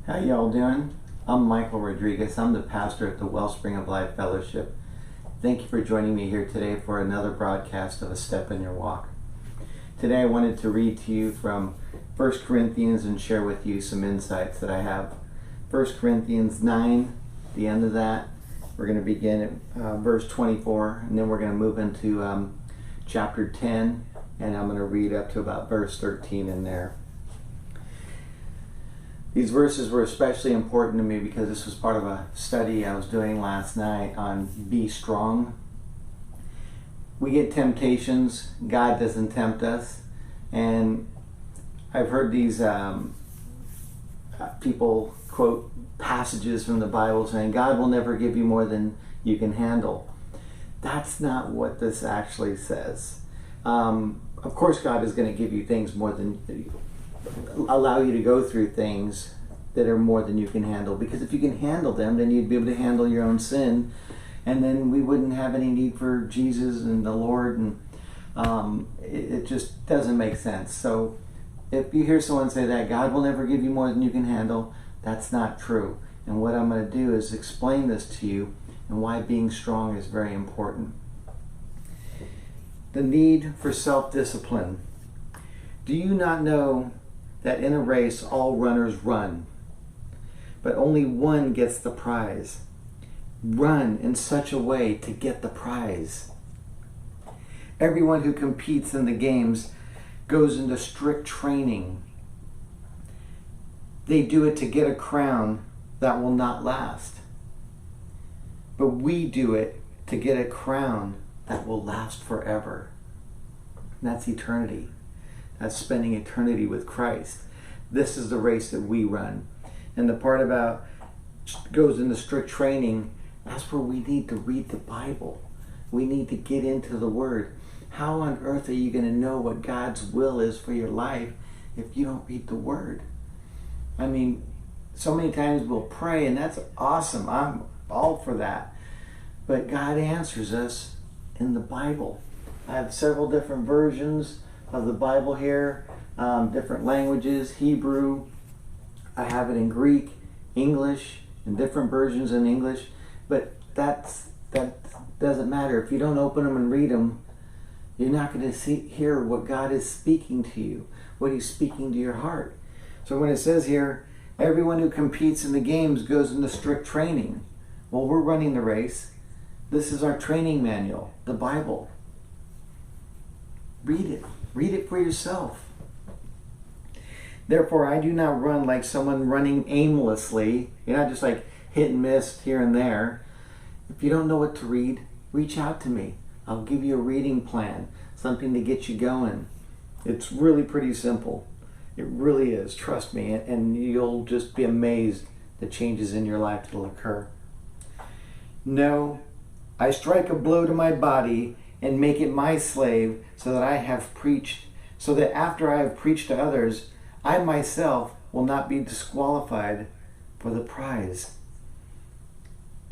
How y'all doing? I'm Michael Rodriguez. I'm the pastor at the Wellspring of Life Fellowship. Thank you for joining me here today for another broadcast of A Step in Your Walk. Today I wanted to read to you from 1 Corinthians and share with you some insights that I have. 1 Corinthians 9, the end of that. We're going to begin at verse 24, and then we're going to move into chapter 10, and I'm going to read up to about verse 13 in there. These verses were especially important to me because this was part of a study I was doing last night on be strong. We get temptations. God doesn't tempt us. And I've heard these people quote passages from the Bible saying, God will never give you more than you can handle. That's not what this actually says. Of course, God is going to give you things more than allow you to go through things that are more than you can handle, because if you can handle them, then you'd be able to handle your own sin, and then we wouldn't have any need for Jesus and the Lord, and it just doesn't make sense. So if you hear someone say that God will never give you more than you can handle, that's not true. And what I'm going to do is explain this to you and why being strong is very important. The need for self-discipline. Do you not know that in a race all runners run, but only one gets the prize? Run in such a way to get the prize. Everyone who competes in the games goes into strict training. They do it to get a crown that will not last. But we do it to get a crown that will last forever. And that's eternity. That's spending eternity with Christ. This is the race that we run. And the part about goes into strict training, that's where we need to read the Bible. We need to get into the Word. How on earth are you going to know what God's will is for your life if you don't read the Word? I mean, so many times we'll pray, and that's awesome. I'm all for that. But God answers us in the Bible. I have several different versions of the Bible here, different languages, Hebrew. I have it in Greek, English, and different versions in English. But that doesn't matter. If you don't open them and read them, you're not going to hear what God is speaking to you, what He's speaking to your heart. So when it says here, everyone who competes in the games goes into strict training. Well, we're running the race. This is our training manual, the Bible. Read it. Read it for yourself. Therefore, I do not run like someone running aimlessly. You're not just like hit and miss here and there. If you don't know what to read, reach out to me. I'll give you a reading plan, something to get you going. It's really pretty simple. It really is. Trust me. And you'll just be amazed the changes in your life that will occur. No, I strike a blow to my body and make it my slave, so that after I have preached to others, I myself will not be disqualified for the prize.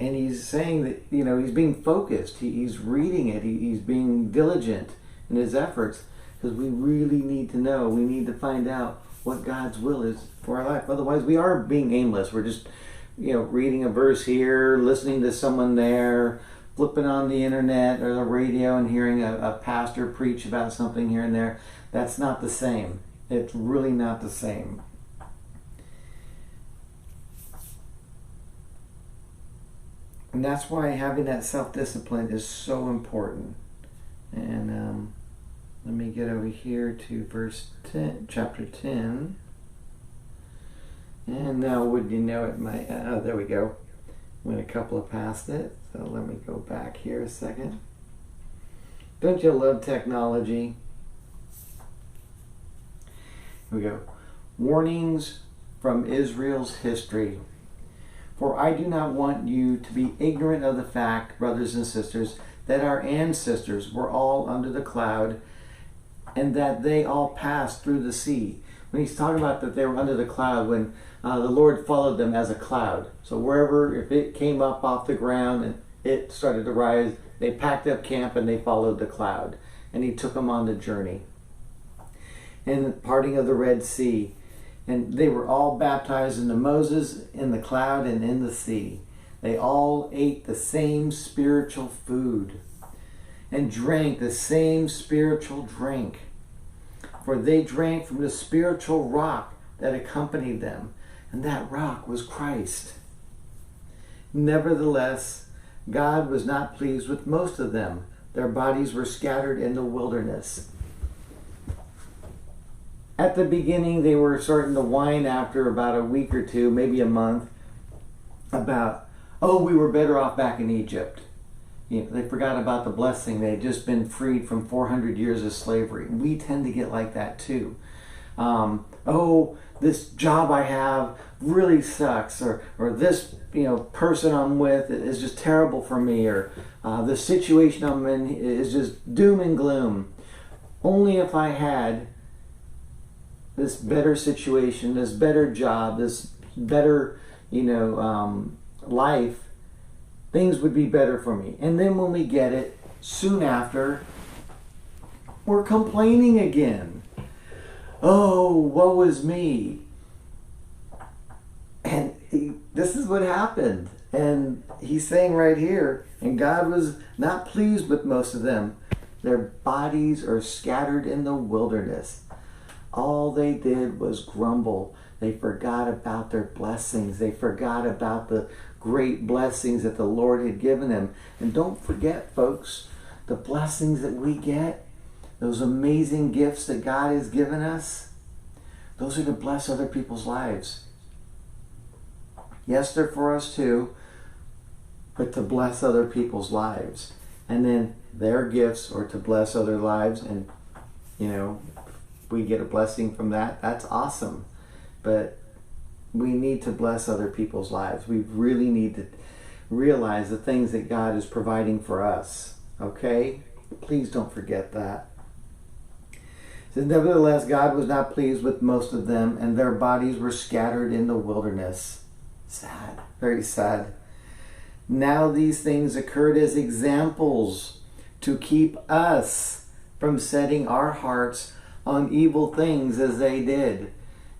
And he's saying that, he's being focused. He's reading it. He's being diligent in his efforts, because we really need to know. We need to find out what God's will is for our life. Otherwise, we are being aimless. We're just, reading a verse here, listening to someone there, flipping on the internet or the radio and hearing a pastor preach about something here and there. That's not the same. It's really not the same. And that's why having that self-discipline is so important. And let me get over here to verse 10, chapter 10. And now, would you know it, there we go. Went a couple of past it. So let me go back here a second. Don't you love technology? Here we go. Warnings from Israel's history. For I do not want you to be ignorant of the fact, brothers and sisters, that our ancestors were all under the cloud, and that they all passed through the sea. When he's talking about that they were under the cloud, when the Lord followed them as a cloud. So wherever, if it came up off the ground and it started to rise, they packed up camp and they followed the cloud. And he took them on the journey. And the parting of the Red Sea. And they were all baptized into Moses in the cloud and in the sea. They all ate the same spiritual food and drank the same spiritual drink. For they drank from the spiritual rock that accompanied them, and that rock was Christ. Nevertheless, God was not pleased with most of them. Their bodies were scattered in the wilderness. At the beginning, they were starting to whine after about a week or two, maybe a month, about, oh, we were better off back in Egypt. They forgot about the blessing. They had just been freed from 400 years of slavery. We tend to get like that too. Oh, this job I have really sucks, or this person I'm with is just terrible for me, or the situation I'm in is just doom and gloom. Only if I had this better situation, this better job, this better life, things would be better for me. And then when we get it, soon after, we're complaining again. Oh, woe is me. And this is what happened. And he's saying right here, and God was not pleased with most of them. Their bodies are scattered in the wilderness. All they did was grumble. They forgot about their blessings. They forgot about the great blessings that the Lord had given them. And don't forget, folks, the blessings that we get, those amazing gifts that God has given us, those are to bless other people's lives. Yes, they're for us too, but to bless other people's lives. And then their gifts are to bless other lives, and we get a blessing from that. That's awesome. But we need to bless other people's lives. We really need to realize the things that God is providing for us. Okay? Please don't forget that. It says, nevertheless, God was not pleased with most of them, and their bodies were scattered in the wilderness. Sad. Very sad. Now these things occurred as examples to keep us from setting our hearts on evil things as they did.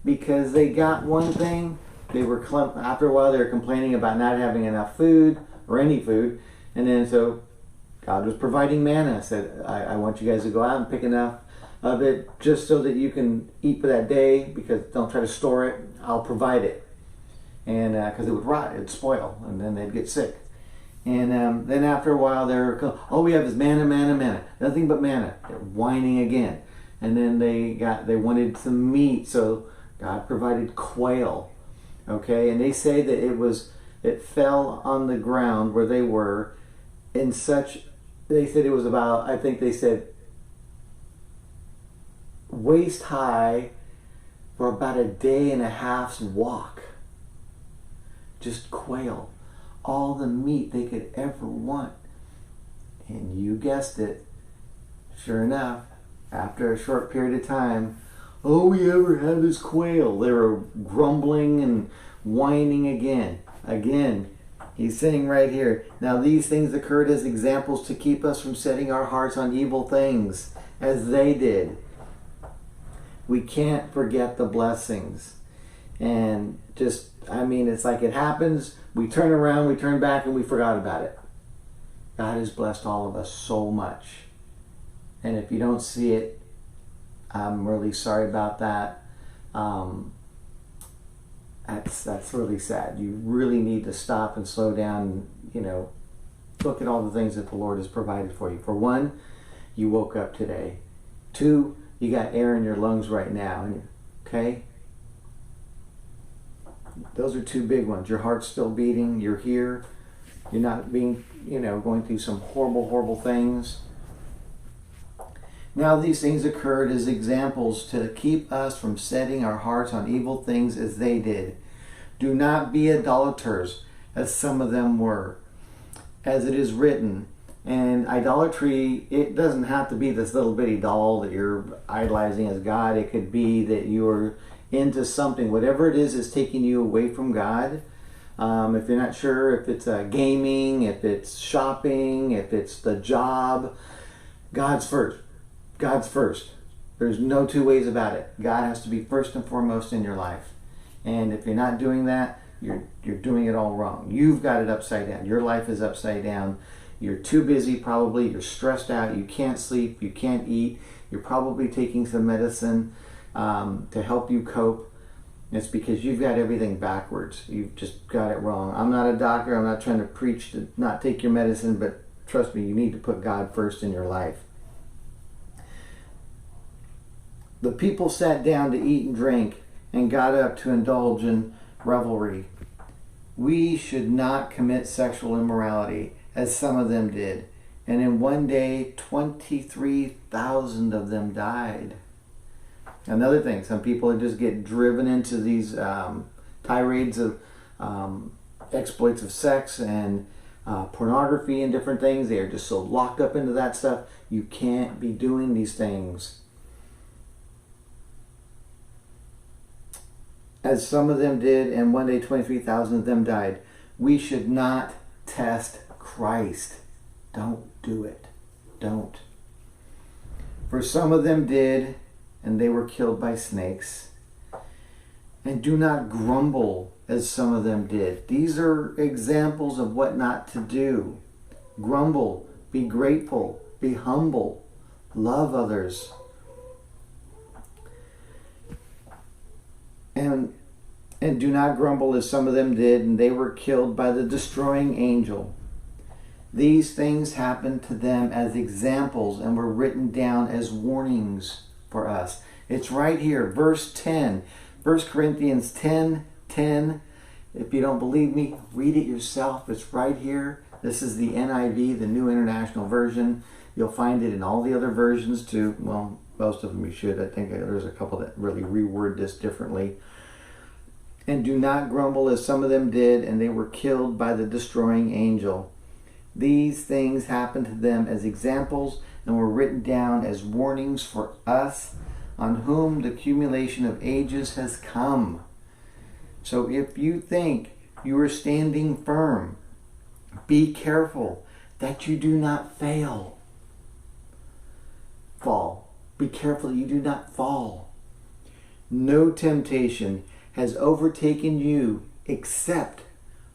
Because they got one thing, after a while they were complaining about not having enough food, or any food, and then so God was providing manna. Said, I want you guys to go out and pick enough of it just so that you can eat for that day, because don't try to store it, I'll provide it. And because it would rot, it'd spoil, and then they'd get sick. And then after a while we have this manna, nothing but manna. They're whining again. And then they wanted some meat, so God provided quail, okay? And they say that it fell on the ground where they were they said it was about, I think they said, waist high for about a day and a half's walk. Just quail. All the meat they could ever want. And you guessed it, sure enough, after a short period of time, all we ever have is quail. They were grumbling and whining again. Again, he's saying right here, now these things occurred as examples to keep us from setting our hearts on evil things, as they did. We can't forget the blessings. And it's like it happens, we turn around, we turn back, and we forgot about it. God has blessed all of us so much. And if you don't see it, I'm really sorry about that. That's really sad. You really need to stop and slow down, look at all the things that the Lord has provided for you. For one, you woke up today. Two, you got air in your lungs right now. Okay? Those are two big ones. Your heart's still beating. You're here. You're not being, going through some horrible, horrible things. Now these things occurred as examples to keep us from setting our hearts on evil things as they did. Do not be idolaters, as some of them were. As it is written, and idolatry, it doesn't have to be this little bitty doll that you're idolizing as God. It could be that you're into something. Whatever it is taking you away from God. If you're not sure if it's gaming, if it's shopping, if it's the job, God's first. God's first. There's no two ways about it. God has to be first and foremost in your life. And if you're not doing that, you're doing it all wrong. You've got it upside down. Your life is upside down. You're too busy probably. You're stressed out. You can't sleep. You can't eat. You're probably taking some medicine to help you cope. It's because you've got everything backwards. You've just got it wrong. I'm not a doctor. I'm not trying to preach to not take your medicine, but trust me, you need to put God first in your life. The people sat down to eat and drink and got up to indulge in revelry. We should not commit sexual immorality, as some of them did. And in one day, 23,000 of them died. Another thing, some people just get driven into these tirades of exploits of sex and pornography and different things. They are just so locked up into that stuff. You can't be doing these things. As some of them did, and one day 23,000 of them died. We should not test Christ. Don't do it. Don't. For some of them did, and they were killed by snakes. And do not grumble as some of them did. These are examples of what not to do. Grumble, be grateful, be humble, love others. And do not grumble as some of them did, and they were killed by the destroying angel. These things happened to them as examples and were written down as warnings for us. It's right here, verse 10. 1 Corinthians 10:10. If you don't believe me, read it yourself. It's right here. This is the NIV, the New International Version. You'll find it in all the other versions too. Well, most of them you should. I think there's a couple that really reword this differently. And do not grumble as some of them did, and they were killed by the destroying angel. These things happened to them as examples and were written down as warnings for us, on whom the accumulation of ages has come. So if you think you are standing firm, be careful that you do not fall. Be careful that you do not fall. No temptation has overtaken you except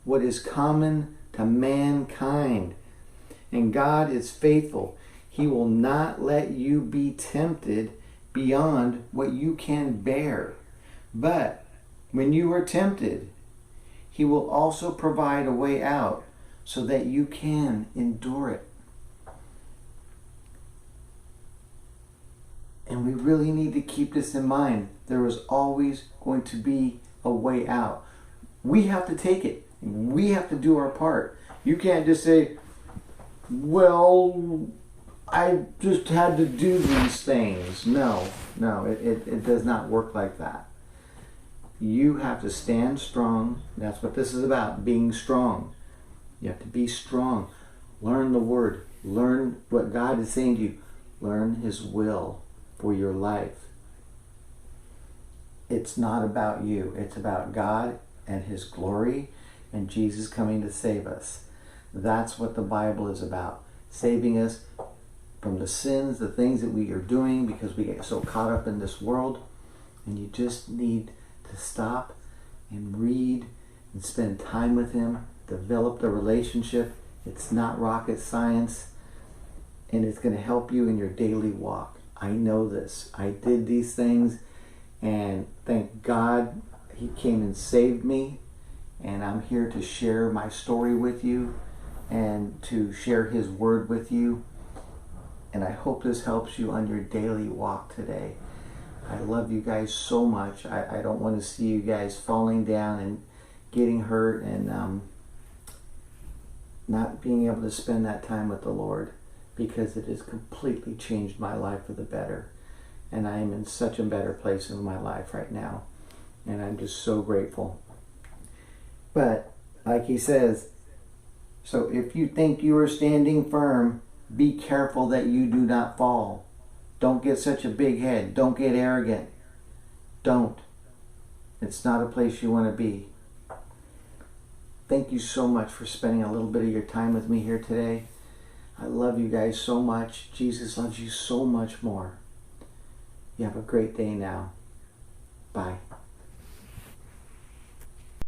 what is common to mankind. And God is faithful. He will not let you be tempted beyond what you can bear. But when you are tempted, He will also provide a way out so that you can endure it. And we really need to keep this in mind. There is always going to be a way out. We have to take it. We have to do our part. You can't just say, well, I just had to do these things. No, it does not work like that. You have to stand strong. That's what this is about, being strong. You have to be strong. Learn the Word. Learn what God is saying to you. Learn His will for your life. It's not about you. It's about God and His glory and Jesus coming to save us. That's what the Bible is about. Saving us from the sins, the things that we are doing because we get so caught up in this world. And you just need to stop and read and spend time with Him. Develop the relationship. It's not rocket science. And it's going to help you in your daily walk. I know this. I did these things, and thank God He came and saved me, and I'm here to share my story with you and to share His Word with you, and I hope this helps you on your daily walk today. I love you guys so much. I don't want to see you guys falling down and getting hurt and not being able to spend that time with the Lord, because it has completely changed my life for the better. And I am in such a better place in my life right now. And I'm just so grateful. But, like he says, so if you think you are standing firm, be careful that you do not fall. Don't get such a big head. Don't get arrogant. Don't. It's not a place you want to be. Thank you so much for spending a little bit of your time with me here today. I love you guys so much. Jesus loves you so much more. You have a great day now. Bye.